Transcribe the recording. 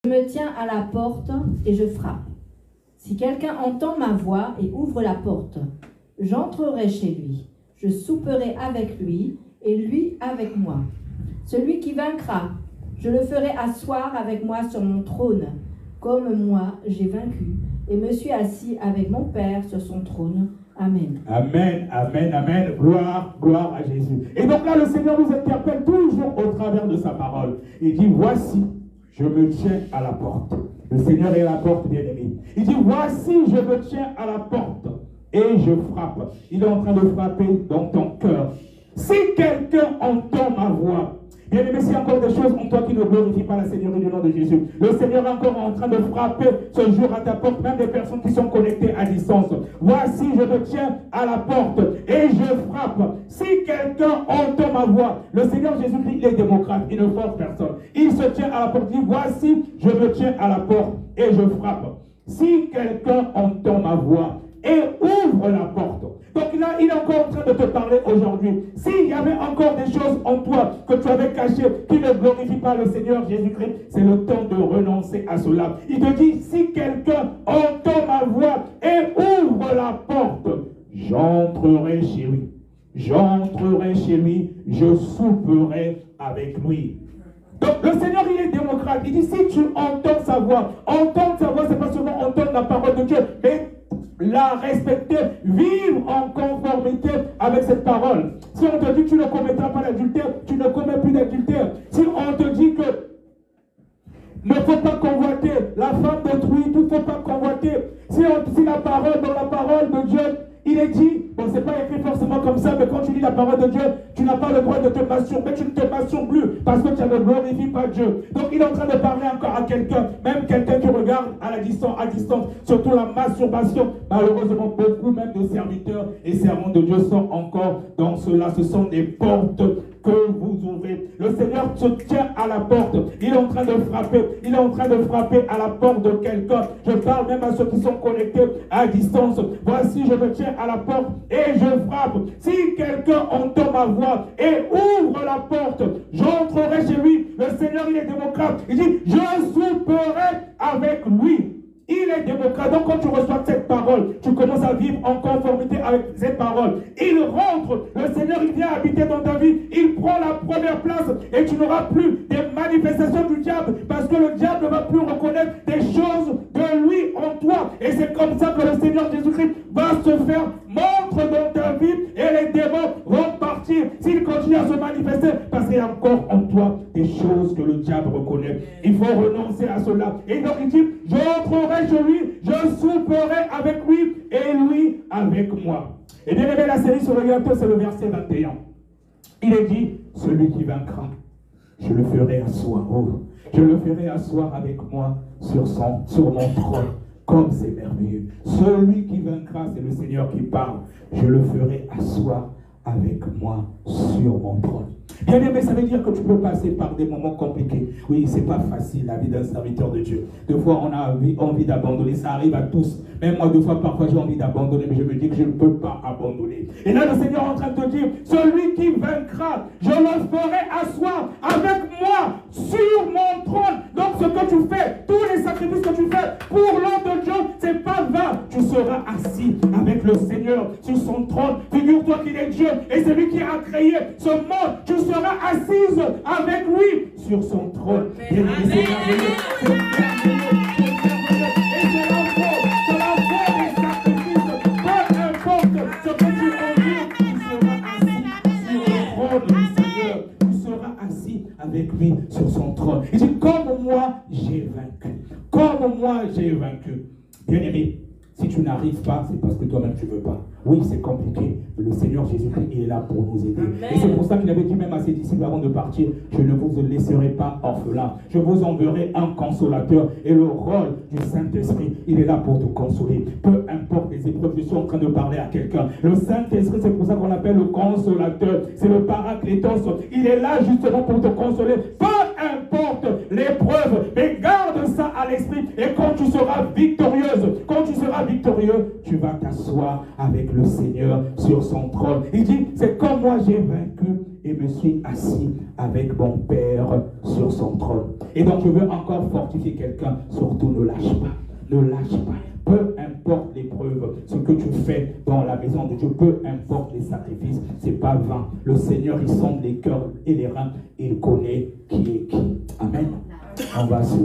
Je me tiens à la porte et je frappe. Si quelqu'un entend ma voix et ouvre la porte, j'entrerai chez lui. Je souperai avec lui et lui avec moi. Celui qui vaincra, je le ferai asseoir avec moi sur mon trône, comme moi j'ai vaincu et me suis assis avec mon Père sur son trône. Amen. Amen, amen, amen. Gloire, gloire à Jésus. Et donc là, le Seigneur nous interpelle toujours au travers de sa parole. Il dit, voici, je me tiens à la porte. Le Seigneur est à la porte, bien-aimé. Il dit, voici, je me tiens à la porte et je frappe. Il est en train de frapper dans ton cœur. Si quelqu'un entend ma voix, bien-aimé, s'il y a encore des choses en toi qui ne glorifient pas la Seigneurie du nom de Jésus, le Seigneur est encore en train de frapper ce jour à ta porte, même des personnes qui sont connectées à distance. Voici, je me tiens à la porte et je frappe. Si quelqu'un entend ma voix, le Seigneur Jésus-Christ, il est démocrate, il ne force personne. Il se tient à la porte, il dit, voici, je me tiens à la porte et je frappe. Si quelqu'un entend ma voix et ouvre la porte. Donc là, il est encore en train de te parler aujourd'hui. S'il y avait encore des choses en toi que tu avais cachées qui ne glorifient pas le Seigneur Jésus-Christ, c'est le temps de renoncer à cela. Il te dit, si quelqu'un entend ma voix et ouvre la porte, j'entrerai chez lui. J'entrerai chez lui, je souperai avec lui. Donc le Seigneur, il est démocrate. Il dit, si tu entends sa voix, c'est pas seulement entendre la parole de Dieu, mais la respecter, vivre en conformité avec cette parole. Si on te dit que tu ne commettras pas d'adultère, tu ne commets plus d'adultère. Si on te dit que ne faut pas convoiter la femme d'autrui, il ne faut pas convoiter. Si la parole, dans la parole de Dieu, il est dit, bon, c'est pas écrit forcément comme ça, mais quand tu lis la parole de Dieu, tu n'as pas le droit de te masturber, tu ne te masturbes plus, parce que tu ne glorifies pas Dieu. Donc il est en train de parler encore à quelqu'un, même quelqu'un qui regarde à distance, surtout la masturbation. Malheureusement, beaucoup même de serviteurs et servants de Dieu sont encore dans cela. Ce sont des portes que vous ouvrez. Le Seigneur se tient à la porte. Il est en train de frapper. Il est en train de frapper à la porte de quelqu'un. Je parle même à ceux qui sont connectés à distance. Voici, je me tiens à la porte et je frappe. Si quelqu'un entend ma voix et ouvre la porte, j'entrerai chez lui. Le Seigneur, il est démocrate. Il dit, je souperai avec lui. Il est démocrate. Donc quand tu reçois cette parole, tu commences à vivre en conformité avec cette parole. Il rentre. Le Seigneur, il vient habiter dans ta vie. Il prend la première place et tu n'auras plus des manifestations du diable parce que le diable ne va plus reconnaître des choses de lui en toi. Et c'est comme ça que le Seigneur Jésus-Christ va se faire montre dans ta vie et les démons vont partir s'il continue à se manifester parce qu'il y a encore en toi des choses que le diable reconnaît. Il faut renoncer à cela. Et donc il dit, j'entrerai chez lui, je souperai avec lui et lui avec moi. Et bien aimé, la série sur le gâteau, c'est le verset 21. Il est dit, celui qui vaincra, je le ferai asseoir. Oh, je le ferai asseoir avec moi sur mon trône. Comme c'est merveilleux. Celui qui vaincra, c'est le Seigneur qui parle. Je le ferai asseoir avec moi sur mon trône. Bien aimé, ça veut dire que tu peux passer par des moments compliqués. Oui, c'est pas facile la vie d'un serviteur de Dieu. Des fois, on a envie d'abandonner. Ça arrive à tous. Même moi, des fois, parfois, j'ai envie d'abandonner, mais je me dis que je ne peux pas abandonner. Et là, le Seigneur est en train de te dire, celui qui vaincra, je le ferai asseoir avec moi sur mon trône. Donc, ce que tu fais, tous les sacrifices que tu fais pour l'homme de Dieu, c'est pas vain. Tu seras assis avec le Seigneur sur son trône. Figure-toi qu'il est Dieu et c'est lui qui a créé ce monde. Tu seras assise avec lui sur son trône. Et c'est avec lui sur son trône. Il dit, comme moi, j'ai vaincu. Comme moi, j'ai vaincu. Bien-aimé, si tu n'arrives pas, c'est parce que toi-même tu ne veux pas. Oui, c'est compliqué. Mais le Seigneur Jésus-Christ est là pour nous aider. Amen. Et c'est pour ça qu'il avait dit même à ses disciples avant de partir, je ne vous laisserai pas orphelins. Je vous enverrai un consolateur. Et le rôle du Saint-Esprit, il est là pour te consoler. Peu importe les épreuves, je suis en train de parler à quelqu'un. Le Saint-Esprit, c'est pour ça qu'on l'appelle le consolateur. C'est le paraclétos. Il est là justement pour te consoler. Peu importe l'épreuve, mais garde ça à l'esprit. Et quand tu seras victorieux, victorieuse. Quand tu seras victorieux, tu vas t'asseoir avec le Seigneur sur son trône. Il dit, c'est comme moi j'ai vaincu et me suis assis avec mon Père sur son trône. Et donc je veux encore fortifier quelqu'un, surtout ne lâche pas. Ne lâche pas. Peu importe l'épreuve, ce que tu fais dans la maison de Dieu, peu importe les sacrifices, c'est pas vain. Le Seigneur, il sonde les cœurs et les reins, il connaît qui est qui. Amen. On va se